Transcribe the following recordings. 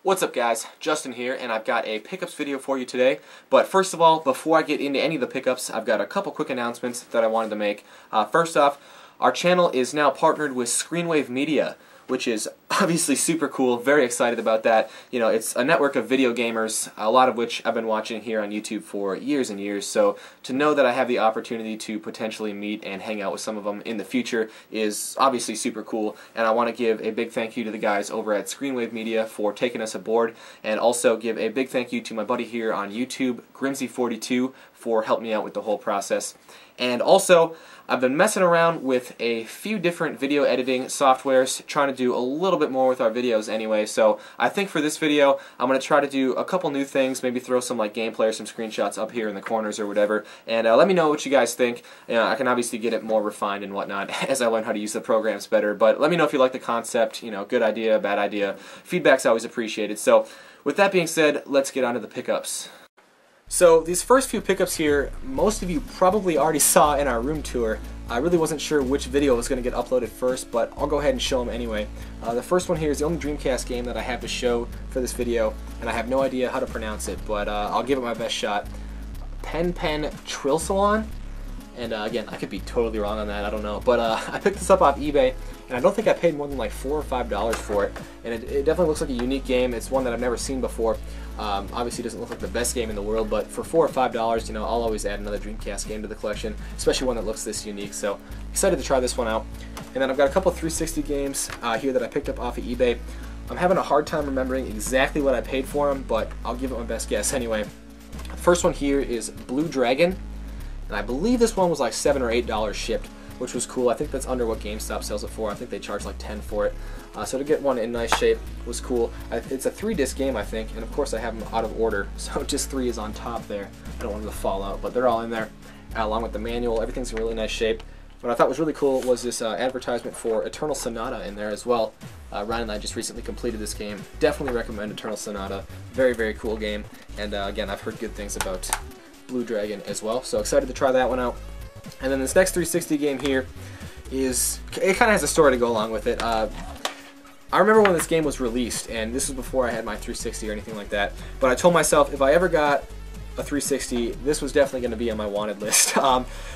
What's up guys, Justin here, and I've got a pickups video for you today. But first of all, before I get into any of the pickups, I've got a couple quick announcements that I wanted to make. First off, our channel is now partnered with Screenwave Media, which is obviously super cool. Very excited about that. You know, it's a network of video gamers, a lot of which I've been watching here on YouTube for years and years. So to know that I have the opportunity to potentially meet and hang out with some of them in the future is obviously super cool. And I want to give a big thank you to the guys over at Screenwave Media for taking us aboard, and also give a big thank you to my buddy here on YouTube, Grimsy42, for helping me out with the whole process. And also, I've been messing around with a few different video editing softwares, trying to do a little bit more with our videos anyway. So I think for this video, I'm going to try to do a couple new things, maybe throw some like gameplay or some screenshots up here in the corners or whatever, and let me know what you guys think. You know, I can obviously get it more refined and whatnot as I learn how to use the programs better, but let me know if you like the concept, you know, good idea, bad idea. Feedback's always appreciated. So with that being said, let's get on to the pickups. So these first few pickups here, most of you probably already saw in our room tour. I really wasn't sure which video was going to get uploaded first, but I'll go ahead and show them anyway. The first one here is the only Dreamcast game that I have to show for this video, and I have no idea how to pronounce it, but I'll give it my best shot. Pen Trill Salon, and again, I could be totally wrong on that, I don't know, but I picked this up off eBay, and I don't think I paid more than like $4 or $5 for it, and it definitely looks like a unique game. It's one that I've never seen before. Obviously it doesn't look like the best game in the world, but for $4 or $5, you know, I'll always add another Dreamcast game to the collection, especially one that looks this unique, so excited to try this one out. And then I've got a couple 360 games here that I picked up off of eBay. I'm having a hard time remembering exactly what I paid for them, but I'll give it my best guess anyway. The first one here is Blue Dragon, and I believe this one was like $7 or $8 shipped, which was cool. I think that's under what GameStop sells it for. I think they charge like $10 for it. So to get one in nice shape was cool. It's a 3-disc game, I think, and of course I have them out of order, so disc 3 is on top there. I don't want them to fall out, but they're all in there, along with the manual. Everything's in really nice shape. What I thought was really cool was this advertisement for Eternal Sonata in there as well. Ryan and I just recently completed this game. Definitely recommend Eternal Sonata. Very, very cool game, and again, I've heard good things about Blue Dragon as well, so excited to try that one out. And then this next 360 game here is, it kind of has a story to go along with it. I remember when this game was released, and this was before I had my 360 or anything like that, but I told myself if I ever got a 360, this was definitely going to be on my wanted list.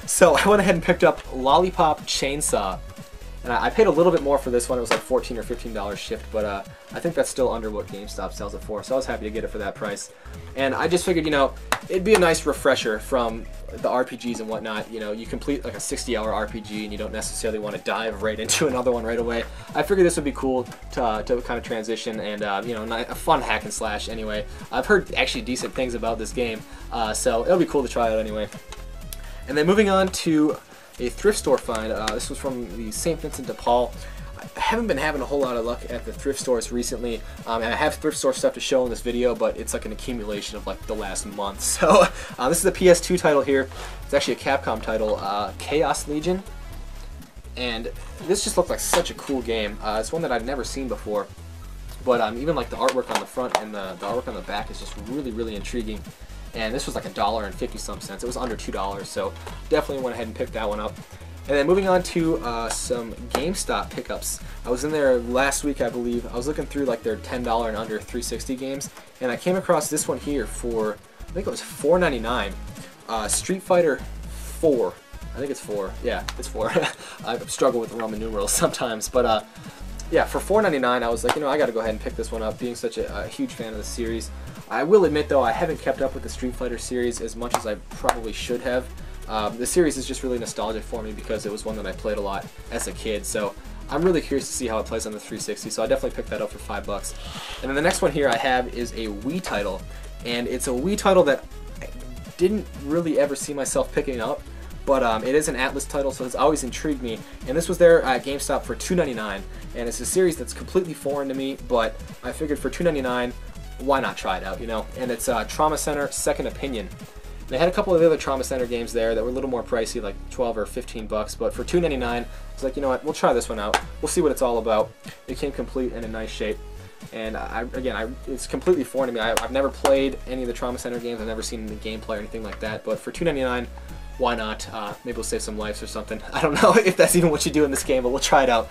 So I went ahead and picked up Lollipop Chainsaw. And I paid a little bit more for this one. It was like $14 or $15 shipped, but I think that's still under what GameStop sells it for, so I was happy to get it for that price. And I just figured, you know, it'd be a nice refresher from the RPGs and whatnot. You know, you complete like a 60-hour RPG and you don't necessarily want to dive right into another one right away. I figured this would be cool to kind of transition, and you know, a fun hack and slash anyway. I've heard actually decent things about this game, so it'll be cool to try out anyway. And then moving on to a thrift store find. This was from the St. Vincent de Paul. I haven't been having a whole lot of luck at the thrift stores recently, and I have thrift store stuff to show in this video, but it's like an accumulation of like the last month. So this is a PS2 title here. It's actually a Capcom title, Chaos Legion, and this just looked like such a cool game. It's one that I've never seen before, but even like the artwork on the front and the artwork on the back is just really, really intriguing. And this was like $1.50 some. It was under $2, so definitely went ahead and picked that one up. And then moving on to some GameStop pickups. I was in there last week, I believe. I was looking through like their $10 and under 360 games, and I came across this one here for, I think it was $4.99. Street Fighter 4. I think it's 4. Yeah, it's 4. I struggle with Roman numerals sometimes, but yeah, for $4.99, I was like, you know, I got to go ahead and pick this one up, being such a huge fan of the series. I will admit, though, I haven't kept up with the Street Fighter series as much as I probably should have. The series is just really nostalgic for me because it was one that I played a lot as a kid, so I'm really curious to see how it plays on the 360, so I definitely picked that up for $5. And then the next one here I have is a Wii title, and it's a Wii title that I didn't really ever see myself picking up, but it is an Atlas title, so it's always intrigued me, and this was there at GameStop for $2.99, and it's a series that's completely foreign to me, but I figured for $2.99, why not try it out, you know? And it's Trauma Center Second Opinion. They had a couple of the other Trauma Center games there that were a little more pricey, like 12 or 15 bucks, but for $2.99, it's like, you know what, we'll try this one out. We'll see what it's all about. It came complete and in nice shape. And it's completely foreign to me. I've never played any of the Trauma Center games. I've never seen the gameplay or anything like that, but for $2.99, why not? Maybe we'll save some lives or something. I don't know if that's even what you do in this game, but we'll try it out.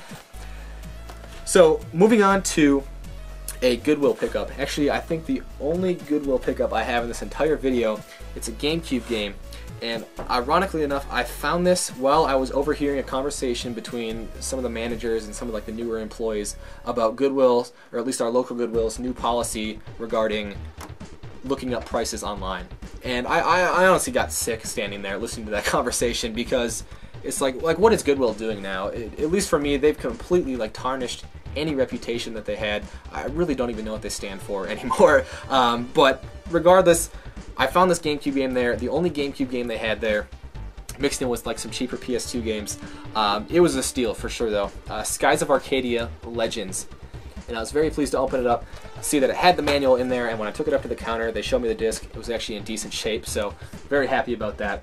So, moving on to a Goodwill pickup. Actually, I think the only Goodwill pickup I have in this entire video. It's a GameCube game, and ironically enough, I found this while I was overhearing a conversation between some of the managers and some of like the newer employees about Goodwill, or at least our local Goodwill's new policy regarding looking up prices online. And I honestly got sick standing there listening to that conversation, because it's like what is Goodwill doing now? At least for me, they've completely like tarnished any reputation that they had. I really don't even know what they stand for anymore. But regardless, I found this GameCube game there, the only GameCube game they had there, mixed in with like some cheaper PS2 games. It was a steal for sure though. Skies of Arcadia Legends. And I was very pleased to open it up, see that it had the manual in there, and when I took it up to the counter, they showed me the disc. It was actually in decent shape, so very happy about that.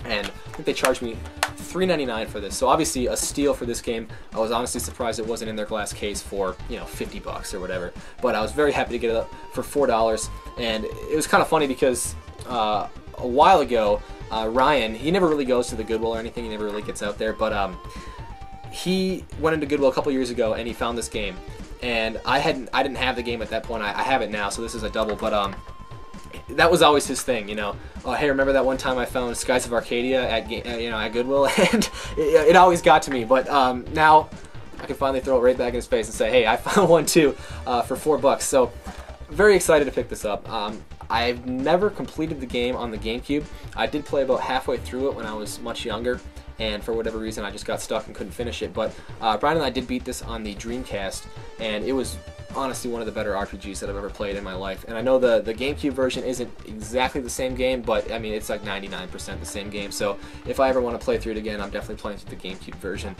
And I think they charged me $3.99 for this, so obviously a steal for this game. I was honestly surprised it wasn't in their glass case for, you know, 50 bucks or whatever, but I was very happy to get it up for $4. And it was kind of funny because a while ago, Ryan, he never really goes to the Goodwill or anything, he never really gets out there, but he went into Goodwill a couple years ago and he found this game, and I didn't have the game at that point. I have it now, so this is a double, but that was always his thing, you know. Oh, hey, remember that one time I found Skies of Arcadia at Goodwill, and it always got to me. But now I can finally throw it right back in his face and say, hey, I found one too for $4. So very excited to pick this up. I've never completed the game on the GameCube. I did play about halfway through it when I was much younger, and for whatever reason I just got stuck and couldn't finish it. But Brian and I did beat this on the Dreamcast, and it was honestly one of the better RPGs that I've ever played in my life. And I know the GameCube version isn't exactly the same game, but I mean it's like 99% the same game. So if I ever want to play through it again, I'm definitely playing through the GameCube version.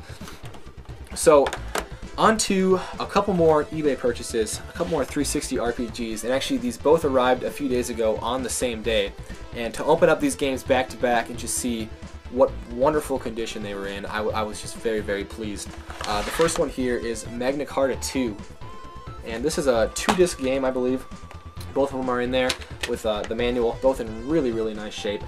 So on to a couple more eBay purchases, a couple more 360 RPGs, and actually these both arrived a few days ago on the same day. And to open up these games back to back and just see what wonderful condition they were in, I was just very, very pleased. The first one here is Magna Carta 2. And this is a 2-disc game, I believe. Both of them are in there with the manual, both in really, really nice shape.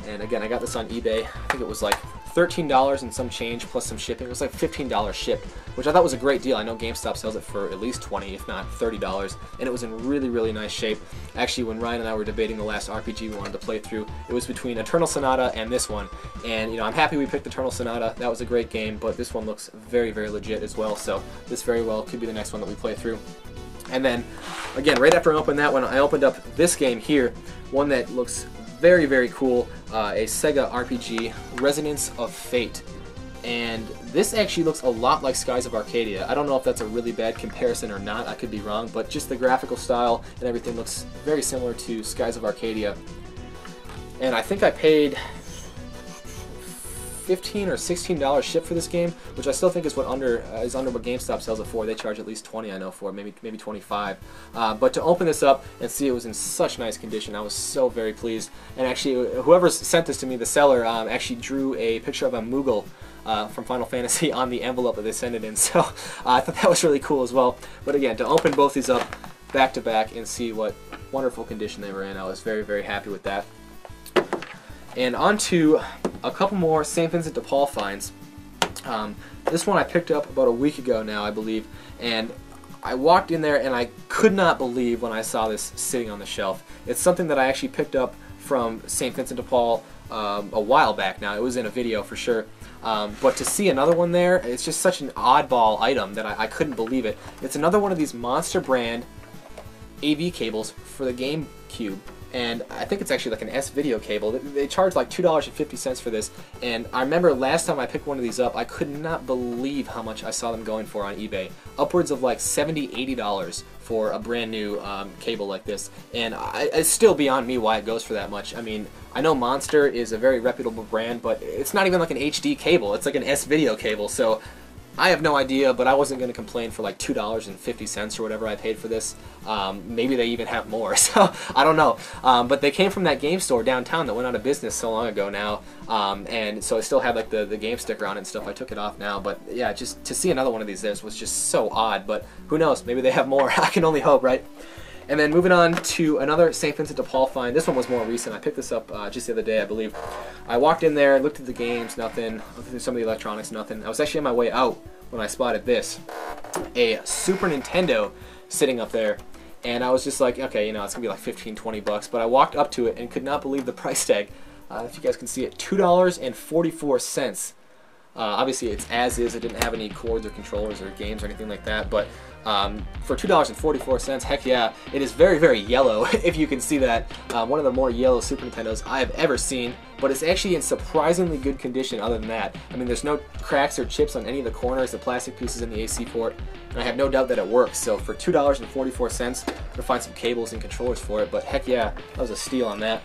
And again, I got this on eBay. I think it was like $13 and some change plus some shipping. It was like $15 shipped, which I thought was a great deal. I know GameStop sells it for at least $20, if not $30, and it was in really, really nice shape. Actually, when Ryan and I were debating the last RPG we wanted to play through, it was between Eternal Sonata and this one. And you know, I'm happy we picked Eternal Sonata. That was a great game, but this one looks very, very legit as well. So this very well could be the next one that we play through. And then, again, right after I opened that one, I opened up this game here, one that looks very, very cool, a Sega RPG, Resonance of Fate. And this actually looks a lot like Skies of Arcadia. I don't know if that's a really bad comparison or not, I could be wrong, but just the graphical style and everything looks very similar to Skies of Arcadia. And I think I paid $15 or $16 shipped for this game, which I still think is under what GameStop sells it for. They charge at least $20, I know, for maybe $25. But to open this up and see it was in such nice condition, I was so very pleased. And actually, whoever sent this to me, the seller, actually drew a picture of a Moogle from Final Fantasy on the envelope that they sent it in. So I thought that was really cool as well. But again, to open both these up back to back and see what wonderful condition they were in, I was very, very happy with that. And on to a couple more St. Vincent de Paul finds. This one I picked up about a week ago now, I believe, and I walked in there and I could not believe when I saw this sitting on the shelf. It's something that I actually picked up from St. Vincent de Paul a while back now. It was in a video for sure. But to see another one there, it's just such an oddball item that I couldn't believe it. It's another one of these Monster brand AV cables for the GameCube. And I think it's actually like an S-video cable. They charge like $2.50 for this, and I remember last time I picked one of these up, I could not believe how much I saw them going for on eBay. Upwards of like $70, $80 for a brand new cable like this, and it's still beyond me why it goes for that much. I mean, I know Monster is a very reputable brand, but it's not even like an HD cable, it's like an S-video cable, so I have no idea, but I wasn't going to complain for like $2.50 or whatever I paid for this. Maybe they even have more, so I don't know. But they came from that game store downtown that went out of business so long ago now, and so I still had like the game sticker on it and stuff. I took it off now, but yeah, just to see another one of these there was just so odd, but who knows, maybe they have more. I can only hope, right? And then moving on to another St. Vincent de Paul find. This one was more recent. I picked this up just the other day, I believe. I walked in there, looked at the games, nothing. Looked through some of the electronics, nothing. I was actually on my way out when I spotted this. A Super Nintendo sitting up there. And I was just like, okay, you know, it's gonna be like 15, 20 bucks. But I walked up to it and could not believe the price tag. If you guys can see it, $2.44. Obviously, it's as is. It didn't have any cords or controllers or games or anything like that. But for $2.44, heck yeah, it is very, very yellow. If you can see that, one of the more yellow Super Nintendos I have ever seen. But it's actually in surprisingly good condition. Other than that, I mean, there's no cracks or chips on any of the corners, the plastic pieces in the AC port, and I have no doubt that it works. So for $2.44, I'm gonna find some cables and controllers for it. But heck yeah, that was a steal on that.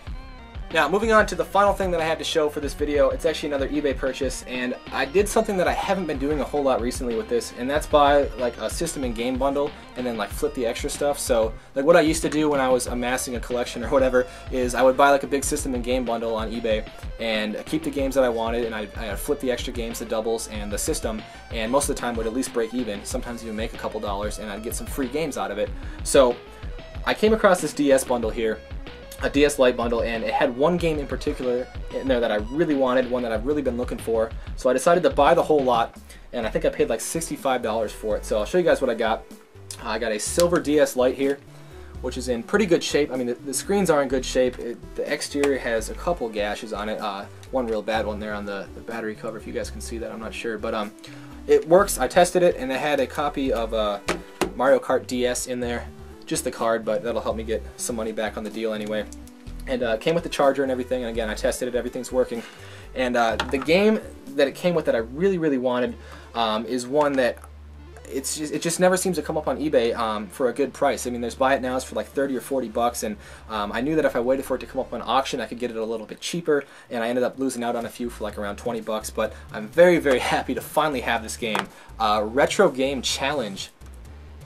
Now, moving on to the final thing that I had to show for this video, it's actually another eBay purchase, and I did something that I haven't been doing a whole lot recently with this, and that's buy like a system and game bundle and then like flip the extra stuff. So like what I used to do when I was amassing a collection or whatever is I would buy like a big system and game bundle on eBay and keep the games that I wanted, and I'd flip the extra games, the doubles, and the system, and most of the time would at least break even, sometimes even make a couple dollars, and I'd get some free games out of it. So I came across this DS bundle here, a DS Lite bundle, and it had one game in particular in there that I really wanted, one that I've really been looking for. So I decided to buy the whole lot, and I think I paid like $65 for it. So I'll show you guys what I got. I got a silver DS Lite here, which is in pretty good shape. I mean, the screens are in good shape. The exterior has a couple gashes on it. One real bad one there on the battery cover, if you guys can see that, I'm not sure. But it works. I tested it, and it had a copy of Mario Kart DS in there. Just the card, but that'll help me get some money back on the deal anyway. And it came with the charger and everything, and again, I tested it, everything's working. And the game that it came with that I really, really wanted is one that it just never seems to come up on eBay for a good price. I mean, there's buy it nows for like 30 or 40 bucks, and I knew that if I waited for it to come up on auction, I could get it a little bit cheaper, and I ended up losing out on a few for like around 20 bucks, but I'm very, very happy to finally have this game. Retro Game Challenge.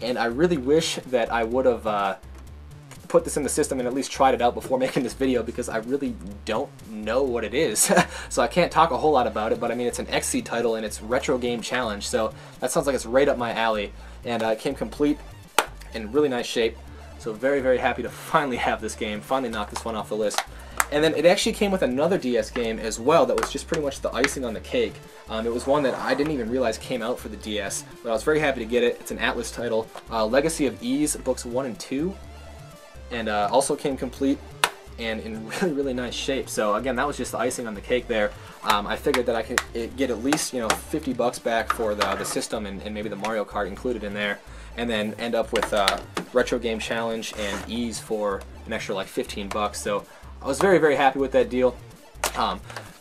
And I really wish that I would have put this in the system and at least tried it out before making this video, because I really don't know what it is. So I can't talk a whole lot about it, but I mean, it's an XC title and it's Retro Game Challenge, so that sounds like it's right up my alley. And it came complete in really nice shape, so very, very happy to finally have this game, finally knock this one off the list. And then it actually came with another DS game as well that was just pretty much the icing on the cake. It was one that I didn't even realize came out for the DS, but I was very happy to get it. It's an Atlas title, Legacy of Ys, books 1 and 2, and also came complete and in really, really nice shape. So again, that was just the icing on the cake there. I figured that I could get at least, you know, 50 bucks back for the system and maybe the Mario Kart included in there, and then end up with Retro Game Challenge and Ys for an extra like 15 bucks. So I was very, very happy with that deal.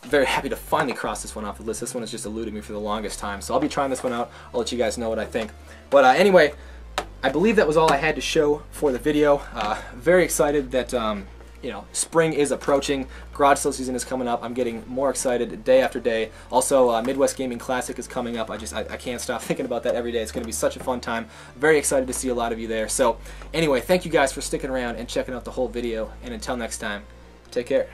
Very happy to finally cross this one off the list. This one has just eluded me for the longest time, so I'll be trying this one out. I'll let you guys know what I think. But anyway, I believe that was all I had to show for the video. Very excited that you know, spring is approaching. Garage sale season is coming up. I'm getting more excited day after day. Also, Midwest Gaming Classic is coming up. I can't stop thinking about that every day. It's going to be such a fun time. Very excited to see a lot of you there. So anyway, thank you guys for sticking around and checking out the whole video. And until next time, take care.